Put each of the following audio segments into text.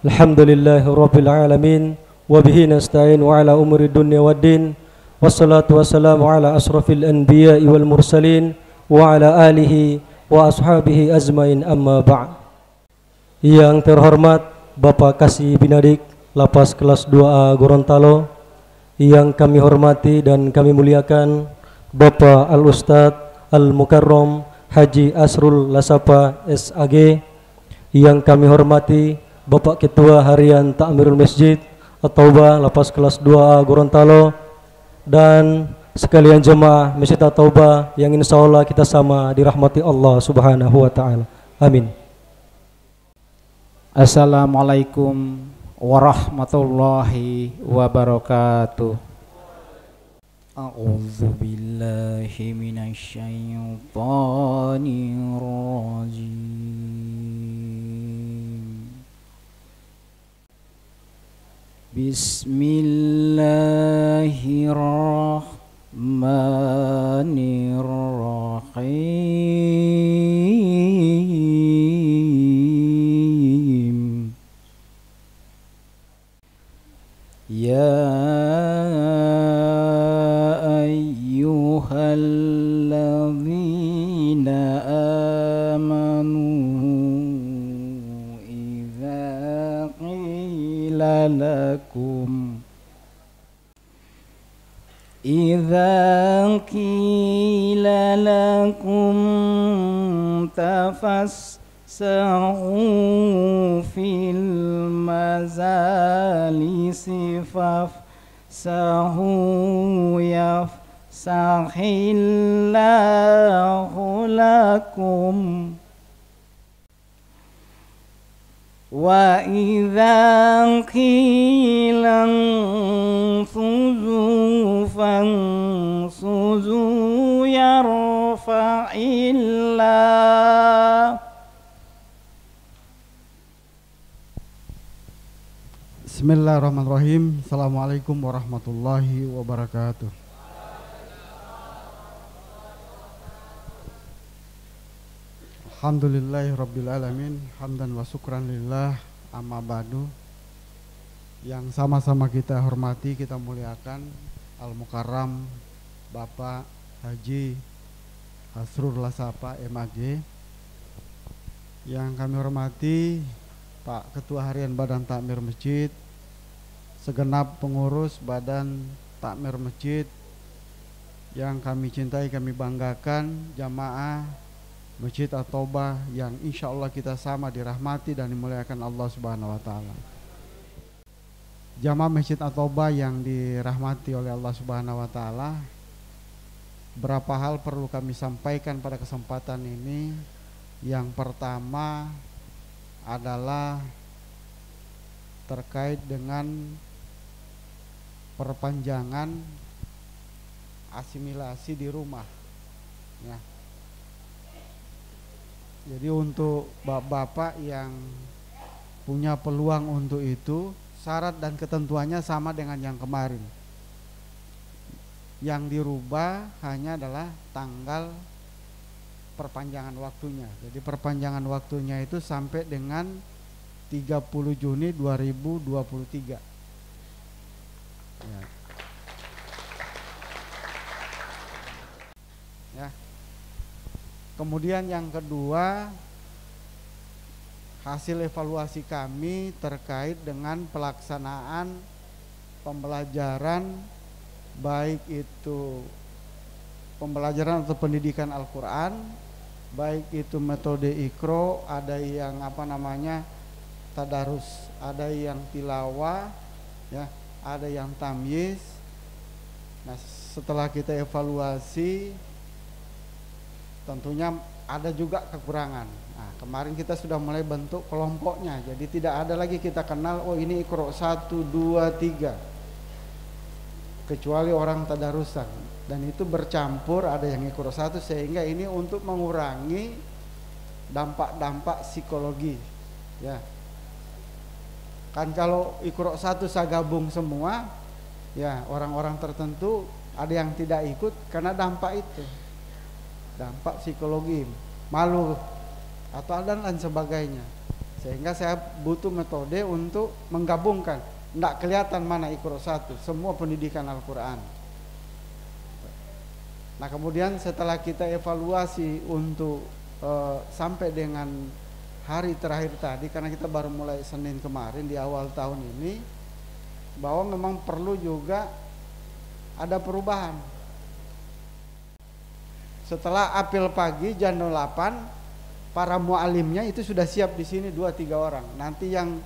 Alhamdulillahi Rabbil Alamin. Wabihi nasta'in wa ala umuri dunya waddin. Wassalatu wassalamu ala asrafil anbiya'i wal mursalin wa ala alihi wa ashabihi azmain, amma ba'd. Yang terhormat Bapak Kasih Binadik Lapas kelas 2A Gorontalo, yang kami hormati dan kami muliakan Bapak Al-Ustadz Al-Mukarram Haji Asrul Lasapa SAG, yang kami hormati Bapak Ketua Harian Takmirul Masjid At-Taubah Lapas kelas 2A Gorontalo, dan sekalian jemaah Masjid At-Taubah yang insya Allah kita sama dirahmati Allah Subhanahu wa Ta'ala. Amin. Assalamualaikum warahmatullahi wabarakatuh. A'udzu billahi minasy syaithanir rajim. Bismillahirrahmanirrahim. Ya ayyuhalladzina amanu idza qila lakum tafassahu fil mazalisi fafsahu yafsahillahu lakum wa idza qila anfuzu fansuzu yarfa'illah. Bismillahirrahmanirrahim. Assalamualaikum warahmatullahi wabarakatuh. Alhamdulillahi rabbil alamin, hamdan wa syukran lillah, amma ba'du. Yang sama-sama kita hormati, kita muliakan Al-Mukarram Bapak Haji Asrul Lasapa MAG. Yang kami hormati Pak Ketua Harian Badan Takmir Masjid, segenap pengurus Badan Takmir Masjid yang kami cintai, kami banggakan, jamaah Masjid At-Taubah yang insya Allah kita sama dirahmati dan dimuliakan Allah Subhanahu wa Ta'ala. Jamaah Masjid At-Taubah yang dirahmati oleh Allah Subhanahu wa Ta'ala, berapa hal perlu kami sampaikan pada kesempatan ini. Yang pertama adalah terkait dengan perpanjangan asimilasi di rumah, ya. Jadi untuk bapak-bapak yang punya peluang untuk itu, syarat dan ketentuannya sama dengan yang kemarin. Yang dirubah hanya adalah tanggal perpanjangan waktunya. Jadi perpanjangan waktunya itu sampai dengan 30 Juni 2023. Ya. Ya. Kemudian yang kedua, hasil evaluasi kami terkait dengan pelaksanaan pembelajaran, baik itu pembelajaran atau pendidikan Al-Quran, baik itu metode Iqra, ada yang tadarus, ada yang tilawah, ya, ada yang tamyiz. Nah, setelah kita evaluasi, tentunya ada juga kekurangan. Nah, kemarin kita sudah mulai bentuk kelompoknya, jadi tidak ada lagi kita kenal, oh ini Iqra 1, 2, 3, kecuali orang tadarusan. Dan itu bercampur, ada yang Iqra 1, sehingga ini untuk mengurangi dampak-dampak psikologi, ya. Kan kalau Iqra 1 saya gabung semua, ya, orang-orang tertentu ada yang tidak ikut karena dampak itu, dampak psikologi, malu atau dan lain sebagainya. Sehingga saya butuh metode untuk menggabungkan. Tidak kelihatan mana Iqra 1, semua pendidikan Al-Quran. Nah kemudian setelah kita evaluasi untuk sampai dengan hari terakhir tadi, karena kita baru mulai Senin kemarin di awal tahun ini, bahwa memang perlu juga ada perubahan. Setelah apel pagi jam 8, para mu'alimnya itu sudah siap di sini 2-3 orang. Nanti yang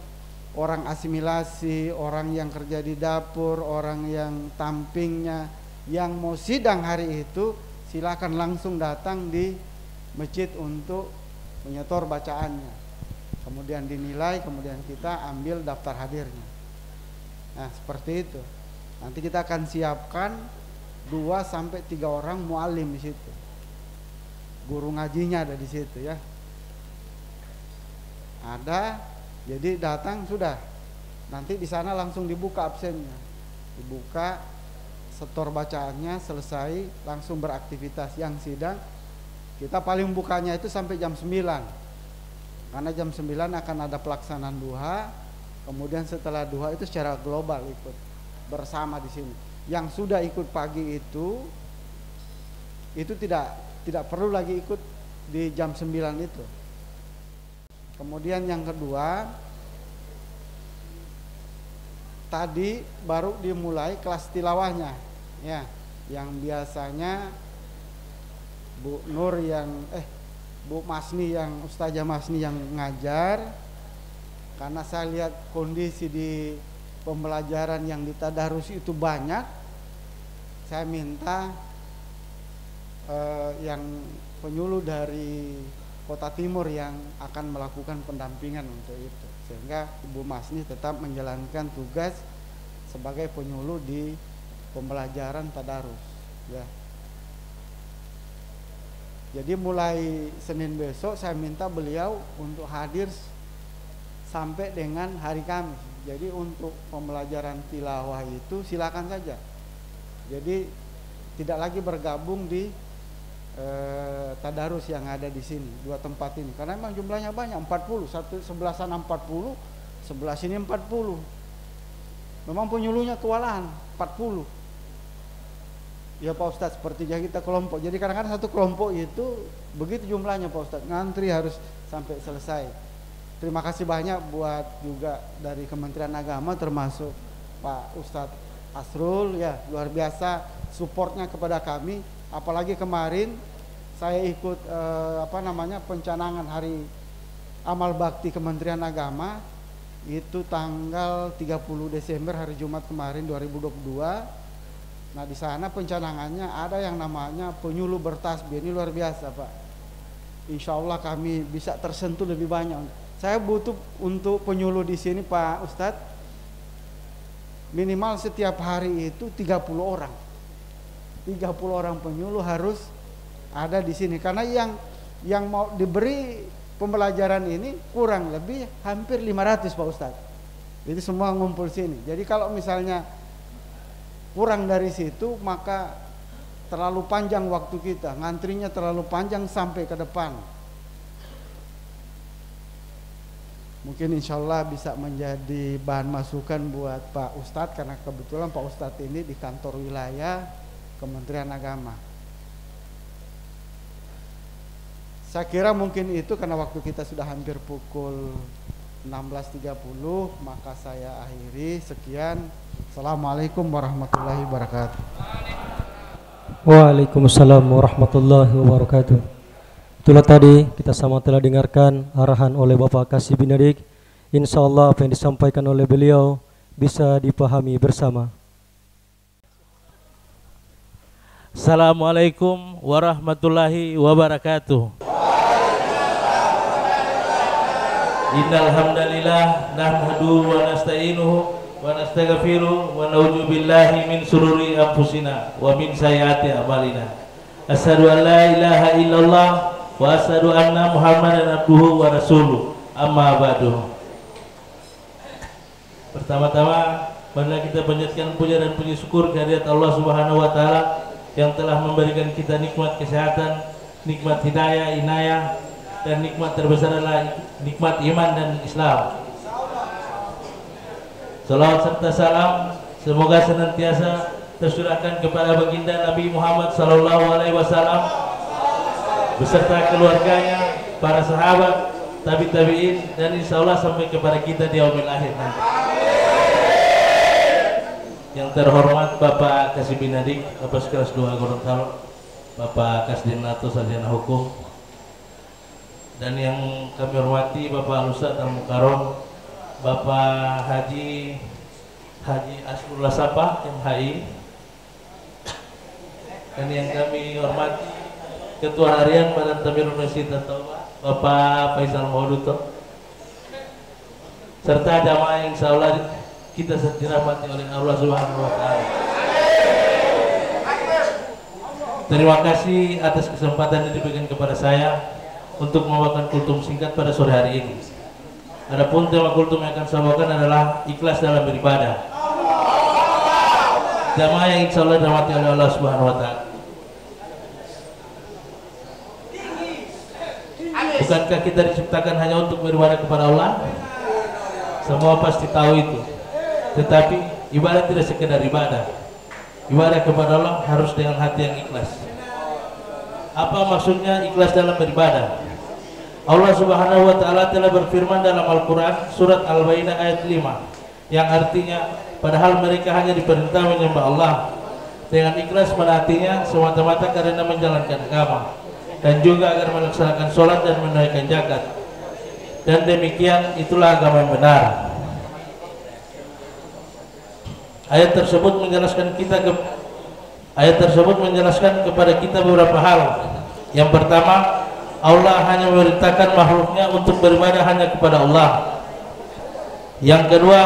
orang asimilasi, orang yang kerja di dapur, orang yang tampingnya, yang mau sidang hari itu silakan langsung datang di masjid untuk menyetor bacaannya. Kemudian dinilai, kemudian kita ambil daftar hadirnya. Nah, seperti itu. Nanti kita akan siapkan 2-3 orang mu'alim di situ. Guru ngajinya ada di situ ya. Ada, jadi datang sudah. Nanti di sana langsung dibuka absennya. Dibuka, setor bacaannya, selesai, langsung beraktivitas. Yang sidang kita paling bukanya itu sampai jam 9. Karena jam 9 akan ada pelaksanaan duha. Kemudian setelah duha itu secara global ikut bersama di sini. Yang sudah ikut pagi itu tidak perlu lagi ikut di jam 9 itu. Kemudian yang kedua, tadi baru dimulai kelas tilawahnya, ya, yang biasanya Bu Masni yang Ustazah Masni yang ngajar. Karena saya lihat kondisi di pembelajaran yang di tadarus itu banyak, saya minta yang penyuluh dari Kota Timur yang akan melakukan pendampingan untuk itu, sehingga Ibu Masni tetap menjalankan tugas sebagai penyuluh di pembelajaran tadarus ya. Jadi mulai Senin besok saya minta beliau untuk hadir sampai dengan hari Kamis. Jadi untuk pembelajaran tilawah itu silakan saja. Jadi tidak lagi bergabung di tadarus yang ada di sini, 2 tempat ini, karena memang jumlahnya banyak, 40, sebelah sana 40, sebelah sini 40. Memang penyuluhnya kewalahan 40. Ya Pak Ustadz, sepertinya kita kelompok. Jadi kadang-kadang satu kelompok itu begitu jumlahnya Pak Ustadz, ngantri harus sampai selesai. Terima kasih banyak buat juga dari Kementerian Agama, termasuk Pak Ustadz Asrul ya, luar biasa supportnya kepada kami. Apalagi kemarin saya ikut pencanangan hari amal bakti Kementerian Agama itu tanggal 30 Desember hari Jumat kemarin 2022. Nah di sana pencanangannya ada yang namanya penyuluh bertasbih. Ini luar biasa Pak. Insya Allah kami bisa tersentuh lebih banyak. Saya butuh untuk penyuluh di sini Pak Ustadz, minimal setiap hari itu 30 orang. 30 orang penyuluh harus ada di sini, karena yang mau diberi pembelajaran ini kurang lebih hampir 500 Pak Ustadz. Jadi semua ngumpul sini. Jadi kalau misalnya kurang dari situ, maka terlalu panjang waktu kita, ngantrinya terlalu panjang sampai ke depan. Mungkin insya Allah bisa menjadi bahan masukan buat Pak Ustadz, karena kebetulan Pak Ustadz ini di kantor wilayah Kementerian Agama. Saya kira mungkin itu, karena waktu kita sudah hampir pukul 16.30, maka saya akhiri. Sekian. Assalamualaikum warahmatullahi wabarakatuh. Waalaikumsalam warahmatullahi wabarakatuh. Itulah tadi kita sama telah dengarkan arahan oleh Bapak Kasih Binadik. Insya Allah apa yang disampaikan oleh beliau bisa dipahami bersama. Assalamualaikum warahmatullahi wabarakatuh. Innal hamdalillah nahmaduhu wa nasta'inuhu wa nastaghfiruh wa na'udzu billahi min shururi anfusina wa min sayyiati a'malina. Asyhadu an la ilaha illallah wa asyhadu anna Muhammadan abduhu wa rasuluh. Amma ba'du. Pertama-tama marilah kita panjatkan puja dan puji syukur kehadirat Allah Subhanahu wa taala yang telah memberikan kita nikmat kesehatan, nikmat hidayah, inayah, dan nikmat terbesar adalah nikmat iman dan Islam. Salawat serta salam semoga senantiasa tercurahkan kepada baginda Nabi Muhammad SAW beserta keluarganya, para sahabat, tabi'in, dan insya Allah sampai kepada kita di yaumil akhir nanti. Yang terhormat Bapak Kasih Binadik, Bapak Kelas 2 Gorontalo, Bapak Kasdinato Sarjana Hukum, dan yang kami hormati Bapak Al-Ustadz Al-Mukarram, Bapak Haji Asrul Lasapa MHI, dan yang kami hormati Ketua Harian Badan Tamir Universitas Taubah Bapak Faisal Mauduto, serta jamaah yang insya Allah kita dirahmati oleh Allah Subhanahu wa Ta'ala. Terima kasih atas kesempatan yang diberikan kepada saya untuk membawakan kultum singkat pada sore hari ini. Adapun tema kultum yang akan saya bawakan adalah ikhlas dalam beribadah. Jamaah yang insya Allah dirahmati oleh Allah Subhanahu wa Ta'ala. Bukankah kita diciptakan hanya untuk beribadah kepada Allah? Semua pasti tahu itu. Tetapi ibadah tidak sekedar ibadah. Ibadah kepada Allah harus dengan hati yang ikhlas. Apa maksudnya ikhlas dalam beribadah? Allah Subhanahu wa Ta'ala telah berfirman dalam Al-Quran surat Al-Baqarah ayat 5 yang artinya, padahal mereka hanya diperintah menyembah Allah dengan ikhlas menaatinya semata-mata karena menjalankan agama, dan juga agar melaksanakan sholat dan menunaikan zakat, dan demikian itulah agama yang benar. Ayat tersebut menjelaskan kepada kita beberapa hal. Yang pertama, Allah hanya memerintahkan makhluknya untuk beribadah hanya kepada Allah. Yang kedua,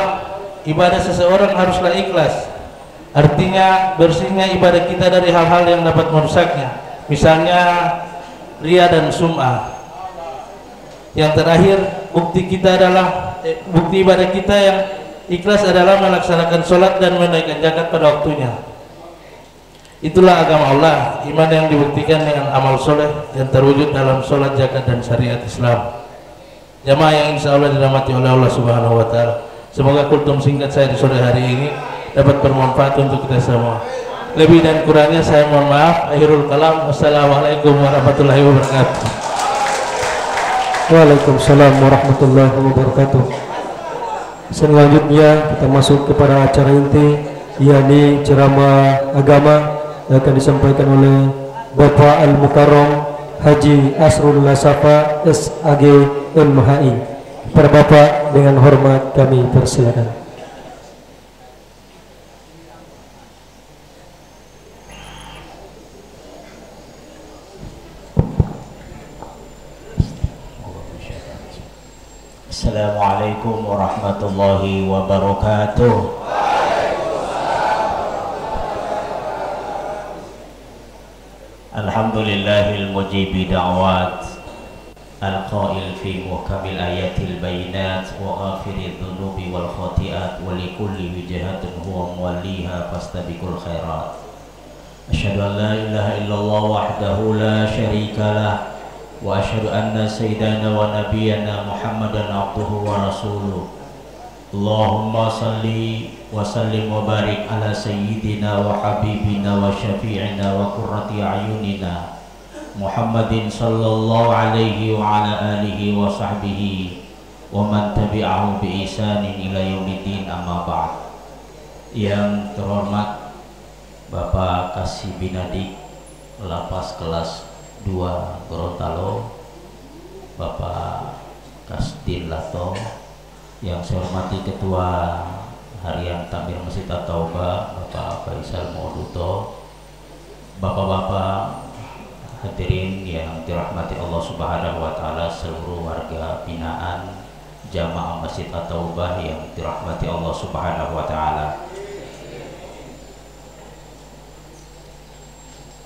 ibadah seseorang haruslah ikhlas. Artinya bersihnya ibadah kita dari hal-hal yang dapat merusaknya, misalnya riya dan sum'ah. Yang terakhir, bukti ibadah kita yang ikhlas adalah melaksanakan sholat dan menunaikan zakat pada waktunya. Itulah agama Allah, iman yang dibuktikan dengan amal soleh yang terwujud dalam sholat, zakat, dan syariat Islam. Jamaah yang insya Allah dirahmati oleh Allah Subhanahu wa Ta'ala, semoga kultum singkat saya di sore hari ini dapat bermanfaat untuk kita semua. Lebih dan kurangnya saya mohon maaf. Akhirul kalam. Wassalamualaikum warahmatullahi wabarakatuh. Waalaikumsalam warahmatullahi wabarakatuh. Selanjutnya kita masuk kepada acara inti, yakni ceramah agama yang akan disampaikan oleh Bapak Al-Mukarram Haji Asrul Lasapa SAG MHI. Para Bapak dengan hormat kami persilakan. Assalamualaikum warahmatullahi wabarakatuh. Alhamdulillahil mujibi da'wat, al-qail fi muhkamil ayatil bayinat wa akhiril dhunubi wal khati'at wa likulli wijahatin huwa muwalliha fastabiqul khairat. Asyhadu an la ilaha illallah wahdahu la syarika lah, wa asyhadu anna sayyidana wa nabiyyana Muhammadan abduhu wa rasuluh. Allahumma salli wa sallim wa barik ala sayyidina wa habibina wa syafi'ina wa qurrati ayunina Muhammadin sallallahu alaihi wa ala alihi wa sahbihi wa man tabi'ahu bi ihsanin ila yaumiddin, amma ba'd. Yang terhormat Bapak Kasih Binadik Lapas kelas 2 Gorontalo, Bapak Kasdinato, yang saya hormati Ketua Harian Takmir Masjid At-Taubah Bapak Faisal Mauduto, bapak-bapak hadirin yang dirahmati Allah Subhanahu wa Ta'ala, seluruh warga binaan Jamaah Masjid At-Taubah yang dirahmati Allah Subhanahu wa Ta'ala.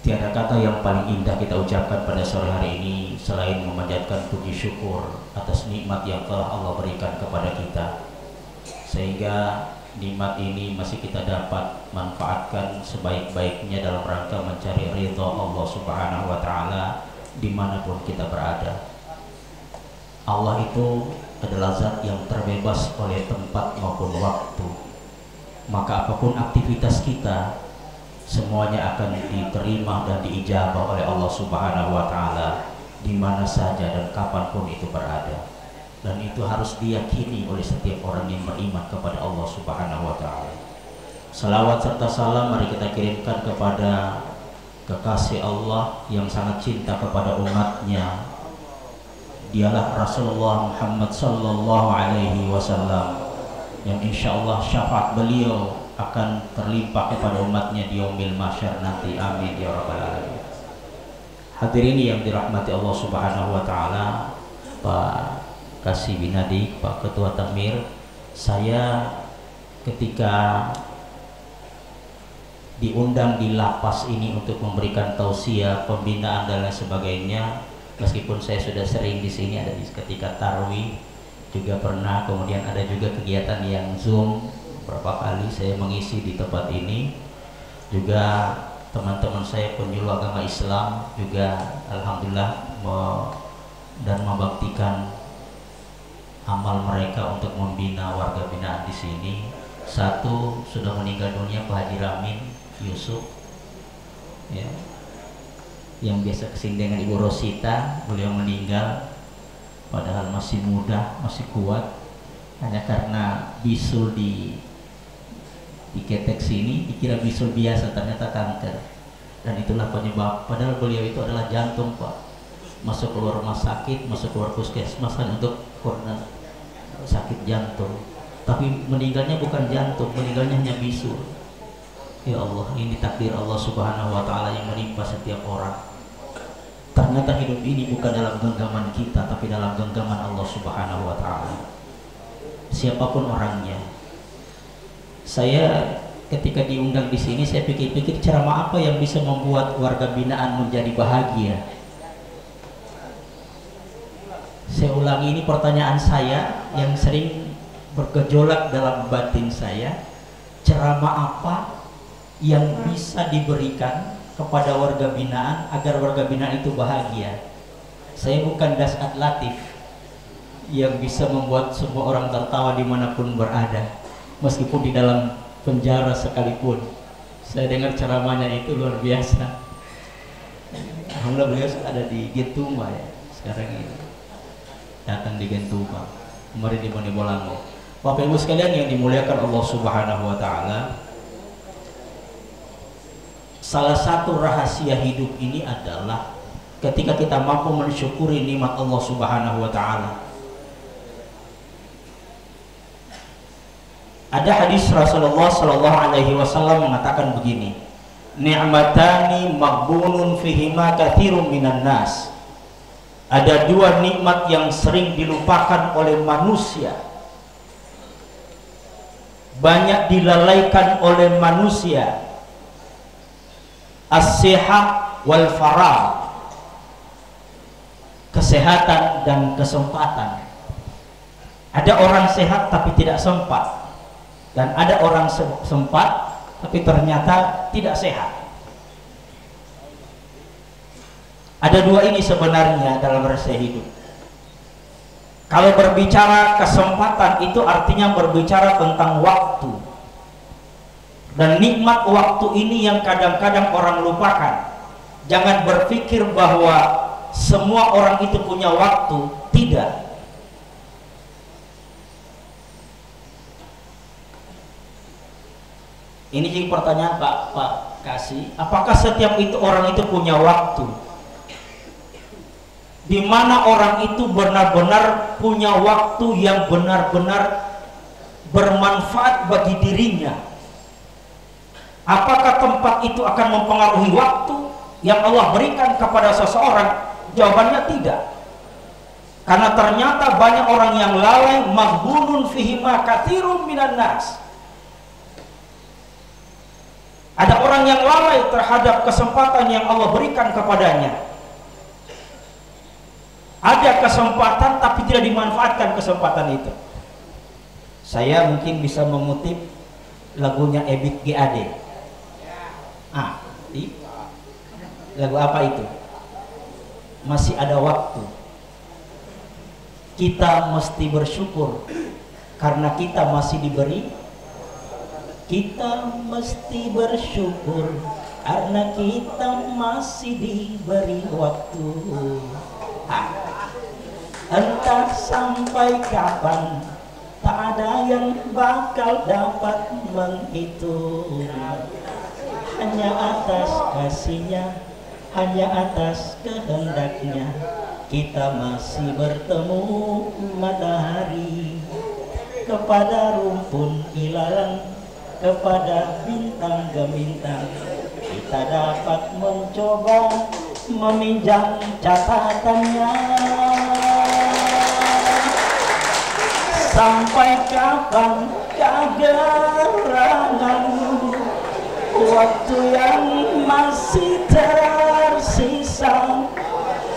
Tiada kata yang paling indah kita ucapkan pada sore hari ini selain memanjatkan puji syukur atas nikmat yang telah Allah berikan kepada kita, sehingga nikmat ini masih kita dapat manfaatkan sebaik-baiknya dalam rangka mencari ridha Allah Subhanahu wa Ta'ala dimanapun kita berada. Allah itu adalah zat yang terbebas oleh tempat maupun waktu. Maka apapun aktivitas kita, semuanya akan diterima dan diijabah oleh Allah Subhanahu wa Ta'ala di mana saja dan kapanpun itu berada. Dan itu harus diyakini oleh setiap orang yang beriman kepada Allah Subhanahu wa Ta'ala. Salawat serta salam mari kita kirimkan kepada kekasih Allah yang sangat cinta kepada umatnya. Dialah Rasulullah Muhammad sallallahu alaihi wasallam yang insya Allah syafaat beliau akan terlimpah kepada umatnya di yaumil mahsyar nanti. Amin ya rabbal alamin. Hadirin yang dirahmati Allah Subhanahu wa Ta'ala, Pak Kasih Binadi, Pak Ketua Takmir, saya ketika diundang di lapas ini untuk memberikan tausiah, pembinaan dan lain sebagainya, meskipun saya sudah sering di sini, ada di ketika tarwih juga pernah, kemudian ada juga kegiatan yang Zoom beberapa kali saya mengisi di tempat ini, juga teman-teman saya penyuluh agama Islam juga alhamdulillah dan membaktikan amal mereka untuk membina warga binaan di sini. Satu sudah meninggal dunia, Pak Haji Ramin Yusuf, ya, yang biasa kesini dengan Ibu Rosita, beliau meninggal padahal masih muda, masih kuat, hanya karena bisul di ketek sini dikira bisul biasa, ternyata kanker, dan itulah penyebab. Padahal beliau itu adalah jantung, Pak, masuk keluar rumah sakit, masuk keluar puskesmas untuk karena sakit jantung, tapi meninggalnya bukan jantung, meninggalnya hanya bisul. Ya Allah, ini takdir Allah Subhanahu wa Ta'ala yang menimpa setiap orang. Ternyata hidup ini bukan dalam genggaman kita, tapi dalam genggaman Allah Subhanahu wa Ta'ala. Siapapun orangnya. Saya ketika diundang di sini, saya pikir-pikir ceramah apa yang bisa membuat warga binaan menjadi bahagia. Saya ulangi, ini pertanyaan saya yang sering bergejolak dalam batin saya. Ceramah apa yang bisa diberikan kepada warga binaan agar warga binaan itu bahagia? Saya bukan Dasat Latif yang bisa membuat semua orang tertawa dimanapun berada, meskipun di dalam penjara sekalipun. Saya dengar ceramahnya itu luar biasa. Alhamdulillah beliau ada di Gentuma ya sekarang ini, datang di Gentuma, kemarin di Bolango. Bapak Ibu sekalian yang dimuliakan Allah Subhanahu wa Ta'ala, salah satu rahasia hidup ini adalah ketika kita mampu mensyukuri nikmat Allah Subhanahu wa Ta'ala. Ada hadis Rasulullah sallallahu alaihi wasallam mengatakan begini, ni'matani maghbunun fihima katsirun minan nas. Ada dua nikmat yang sering dilupakan oleh manusia, banyak dilalaikan oleh manusia. As-sihat wal faragh, kesehatan dan kesempatan. Ada orang sehat tapi tidak sempat, dan ada orang sempat tapi ternyata tidak sehat. Ada dua ini sebenarnya dalam rahasia hidup. Kalau berbicara kesempatan itu artinya berbicara tentang waktu. Dan nikmat waktu ini yang kadang-kadang orang lupakan. Jangan berpikir bahwa semua orang itu punya waktu. Tidak. Ini jadi pertanyaan Pak Kasih, apakah setiap itu orang itu punya waktu? Di mana orang itu benar-benar punya waktu yang benar-benar bermanfaat bagi dirinya? Apakah tempat itu akan mempengaruhi waktu yang Allah berikan kepada seseorang? Jawabannya tidak. Karena ternyata banyak orang yang lalai, maghbunun fihima katsirun minan nas. Ada orang yang lalai terhadap kesempatan yang Allah berikan kepadanya. Ada kesempatan tapi tidak dimanfaatkan kesempatan itu. Saya mungkin bisa mengutip lagunya Ebit GAD. Lagu apa itu? Masih ada waktu. kita mesti bersyukur karena kita masih diberi. Kita mesti bersyukur karena kita masih diberi waktu. Entah sampai kapan, tak ada yang bakal dapat menghitung. Hanya atas kasih-Nya, hanya atas kehendaknya, kita masih bertemu matahari. Kepada rumpun ilalang, kepada bintang gemintang, kita dapat mencoba meminjam catatannya. Sampai kapan kegerangan, waktu yang masih tersisa,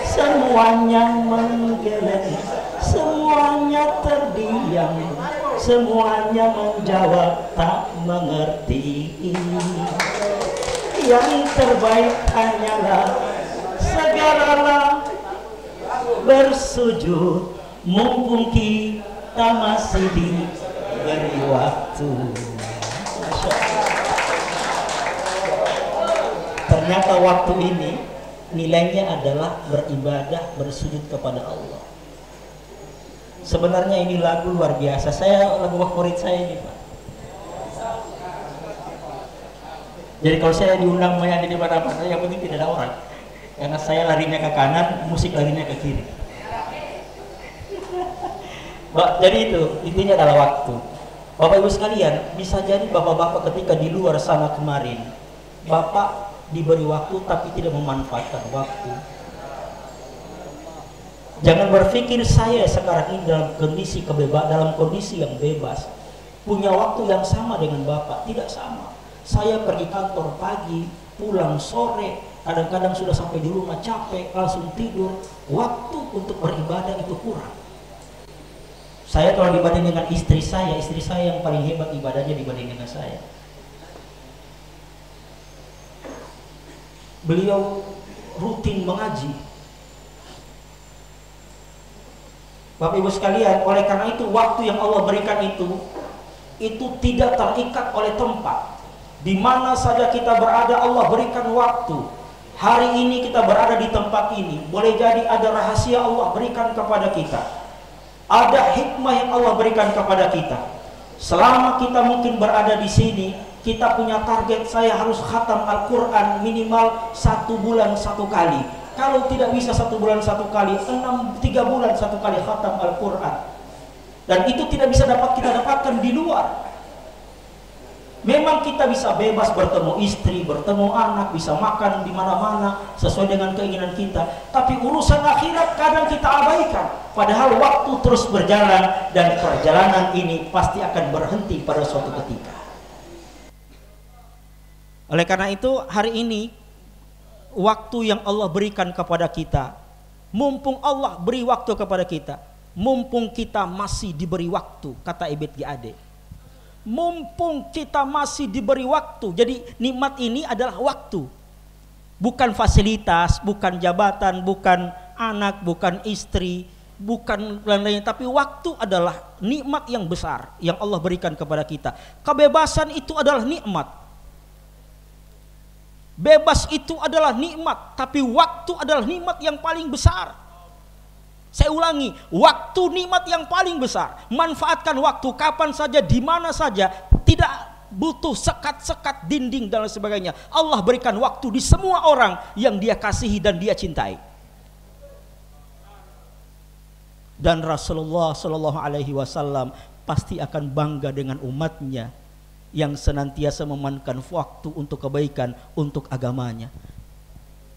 semuanya menggeleng, semuanya terdiam, semuanya menjawab tak mengerti. Yang terbaik hanyalah segeralah bersujud, mumpung kita masih diberi waktu. Ternyata waktu ini nilainya adalah beribadah, bersujud kepada Allah. Sebenarnya ini lagu luar biasa. Lagu favorit saya ini, Pak. Jadi kalau saya diundang menyanyi di mana-mana, yang penting tidak ada orang. Karena saya larinya ke kanan, musik larinya ke kiri. Jadi itu intinya adalah waktu. Bapak Ibu sekalian, bisa jadi bapak-bapak ketika di luar sana kemarin, bapak diberi waktu tapi tidak memanfaatkan waktu. Jangan berpikir saya sekarang ini dalam kondisi dalam kondisi yang bebas, punya waktu yang sama dengan bapak. Tidak sama. Saya pergi kantor pagi, pulang sore, kadang-kadang sudah sampai di rumah capek, langsung tidur. Waktu untuk beribadah itu kurang. Saya kalau dibanding dengan istri saya yang paling hebat ibadahnya dibanding dengan saya. Beliau rutin mengaji. Bapak Ibu sekalian, oleh karena itu waktu yang Allah berikan itu tidak terikat oleh tempat. Di mana saja kita berada, Allah berikan waktu. Hari ini kita berada di tempat ini, boleh jadi ada rahasia Allah berikan kepada kita. Ada hikmah yang Allah berikan kepada kita. Selama kita mungkin berada di sini, kita punya target, saya harus khatam Al-Quran minimal 1 bulan 1 kali. Kalau tidak bisa 1 bulan 1 kali, 3 bulan 1 kali khatam Al-Quran. Dan itu tidak bisa kita dapatkan di luar. Memang kita bisa bebas bertemu istri, bertemu anak, bisa makan di mana-mana sesuai dengan keinginan kita. Tapi urusan akhirat kadang kita abaikan. Padahal waktu terus berjalan dan perjalanan ini pasti akan berhenti pada suatu ketika. Oleh karena itu hari ini waktu yang Allah berikan kepada kita, mumpung Allah beri waktu kepada kita, mumpung kita masih diberi waktu, kata Ebed G.A.D. Mumpung kita masih diberi waktu. Jadi nikmat ini adalah waktu, bukan fasilitas, bukan jabatan, bukan anak, bukan istri, bukan lain-lain, tapi waktu adalah nikmat yang besar yang Allah berikan kepada kita. Kebebasan itu adalah nikmat. Bebas itu adalah nikmat, tapi waktu adalah nikmat yang paling besar. Saya ulangi, waktu nikmat yang paling besar. Manfaatkan waktu kapan saja, di mana saja. Tidak butuh sekat-sekat, dinding dan sebagainya. Allah berikan waktu di semua orang yang Dia kasihi dan Dia cintai. Dan Rasulullah Shallallahu Alaihi Wasallam pasti akan bangga dengan umatnya yang senantiasa memanfaatkan waktu untuk kebaikan, untuk agamanya.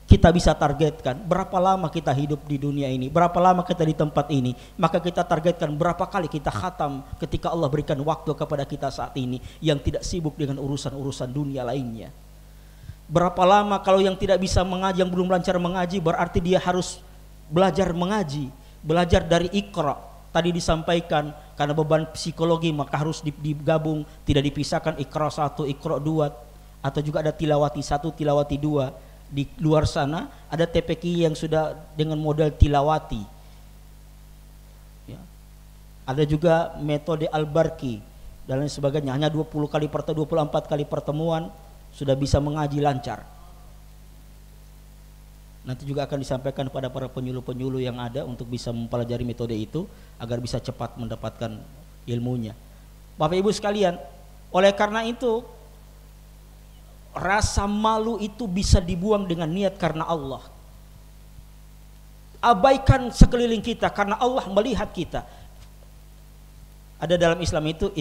Kita bisa targetkan berapa lama kita hidup di dunia ini, berapa lama kita di tempat ini, maka kita targetkan berapa kali kita khatam ketika Allah berikan waktu kepada kita saat ini yang tidak sibuk dengan urusan-urusan dunia lainnya. Berapa lama kalau yang tidak bisa mengaji, yang belum lancar mengaji, berarti dia harus belajar mengaji, belajar dari Iqra. Tadi disampaikan karena beban psikologi maka harus digabung, tidak dipisahkan Iqra 1, Iqra 2, atau juga ada tilawati 1, tilawati 2. Di luar sana ada TPQ yang sudah dengan model tilawati. Ya. Ada juga metode Al-Barki dan lain sebagainya, hanya 24 kali pertemuan sudah bisa mengaji lancar. Nanti juga akan disampaikan kepada para penyuluh-penyuluh yang ada untuk bisa mempelajari metode itu agar bisa cepat mendapatkan ilmunya. Bapak Ibu sekalian, oleh karena itu rasa malu itu bisa dibuang dengan niat karena Allah. Abaikan sekeliling kita karena Allah melihat kita. Ada dalam Islam itu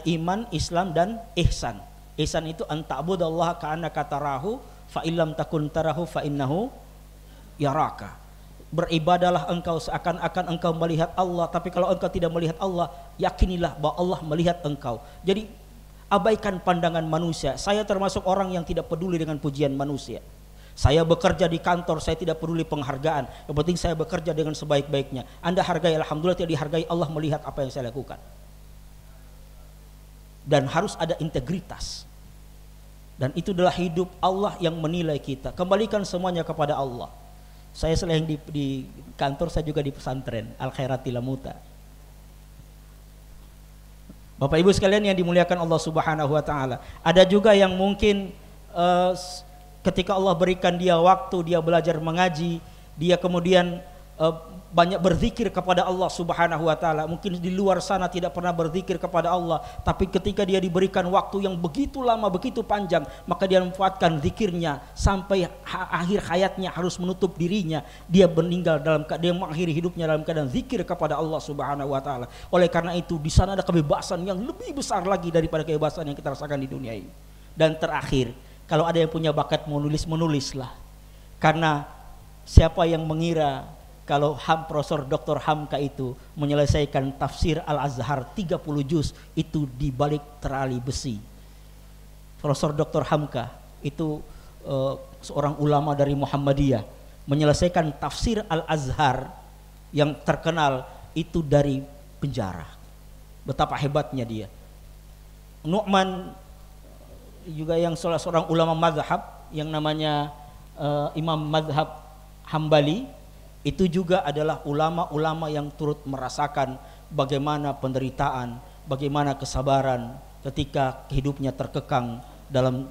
iman, Islam dan ihsan. Ihsan itu anta'budallaha ka'annaka tarahu fa illam takun tarahu fa innahu yaraka. Beribadalah engkau seakan-akan engkau melihat Allah, tapi kalau engkau tidak melihat Allah, yakinilah bahwa Allah melihat engkau. Jadi abaikan pandangan manusia. Saya termasuk orang yang tidak peduli dengan pujian manusia. Saya bekerja di kantor, saya tidak peduli penghargaan. Yang penting saya bekerja dengan sebaik-baiknya. Anda hargai, alhamdulillah, tidak dihargai, Allah melihat apa yang saya lakukan. Dan harus ada integritas. Dan itu adalah hidup Allah yang menilai kita. Kembalikan semuanya kepada Allah. Saya selain di kantor, saya juga di pesantren Al Khairati Lamuta. Bapak Ibu sekalian yang dimuliakan Allah Subhanahu wa taala, ada juga yang mungkin ketika Allah berikan dia waktu, dia belajar mengaji, dia kemudian banyak berzikir kepada Allah Subhanahu wa taala. Mungkin di luar sana tidak pernah berzikir kepada Allah, tapi ketika dia diberikan waktu yang begitu lama, begitu panjang, maka dia memanfaatkan zikirnya sampai akhir hayatnya, harus menutup dirinya. Dia meninggal dia mengakhiri hidupnya dalam keadaan zikir kepada Allah Subhanahu wa taala. Oleh karena itu di sana ada kebebasan yang lebih besar lagi daripada kebebasan yang kita rasakan di dunia ini. Dan terakhir, kalau ada yang punya bakat menulis, menulislah. Karena siapa yang mengira kalau Profesor Dr. Hamka itu menyelesaikan tafsir Al-Azhar 30 juz itu di balik terali besi. Profesor Dr. Hamka itu seorang ulama dari Muhammadiyah, menyelesaikan tafsir Al-Azhar yang terkenal itu dari penjara. Betapa hebatnya dia. Nu'man juga yang salah seorang ulama mazhab yang namanya Imam Mazhab Hambali, itu juga adalah ulama-ulama yang turut merasakan bagaimana penderitaan, bagaimana kesabaran ketika hidupnya terkekang dalam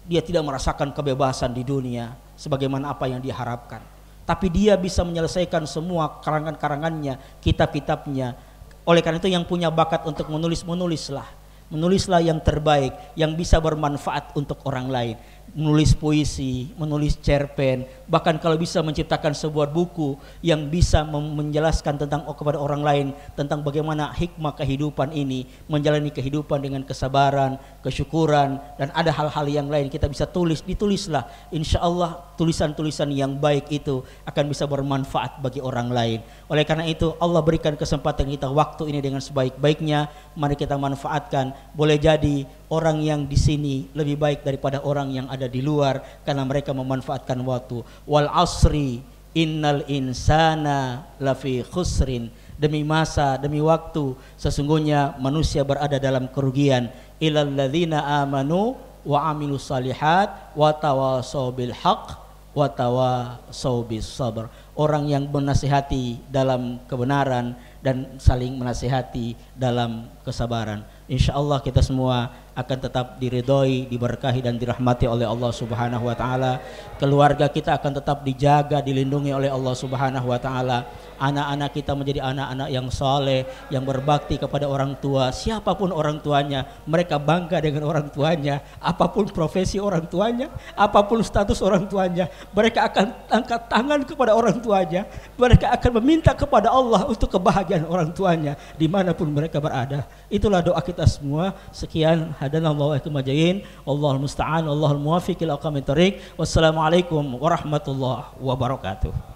dia tidak merasakan kebebasan di dunia sebagaimana apa yang diharapkan. Tapi dia bisa menyelesaikan semua karangan-karangannya, kitab-kitabnya. Oleh karena itu yang punya bakat untuk menulis, menulislah yang terbaik, yang bisa bermanfaat untuk orang lain. Menulis puisi, menulis cerpen, bahkan kalau bisa menciptakan sebuah buku yang bisa menjelaskan tentang kepada orang lain tentang bagaimana hikmah kehidupan ini, menjalani kehidupan dengan kesabaran, kesyukuran, dan ada hal-hal yang lain kita bisa ditulislah. Insya Allah tulisan-tulisan yang baik itu akan bisa bermanfaat bagi orang lain. Oleh karena itu Allah berikan kesempatan kita waktu ini dengan sebaik-baiknya, mari kita manfaatkan. Boleh jadi orang yang di sini lebih baik daripada orang yang ada di luar karena mereka memanfaatkan waktu. Wal asri innal insana lafi khusrin. Demi masa, demi waktu, sesungguhnya manusia berada dalam kerugian. Illal ladzina amanu wa amilus salihat wa tawassaw bil haqq wa tawassaw bis sabr. Orang yang menasihati dalam kebenaran dan saling menasihati dalam kesabaran. Insya Allah kita semua akan tetap diridhoi, diberkahi dan dirahmati oleh Allah Subhanahu wa taala. Keluarga kita akan tetap dijaga, dilindungi oleh Allah Subhanahu wa taala. Anak-anak kita menjadi anak-anak yang saleh, yang berbakti kepada orang tua. Siapapun orang tuanya, mereka bangga dengan orang tuanya. Apapun profesi orang tuanya, apapun status orang tuanya, mereka akan angkat tangan kepada orang tuanya. Mereka akan meminta kepada Allah untuk kebahagiaan orang tuanya dimanapun mereka berada. Itulah doa kita semua. Sekian, hadanallahu wa iyyakum ajmain. Allahul musta'an, Allahul muwaffiq ila aqwamit thoriq. Wassalamualaikum warahmatullahi wabarakatuh.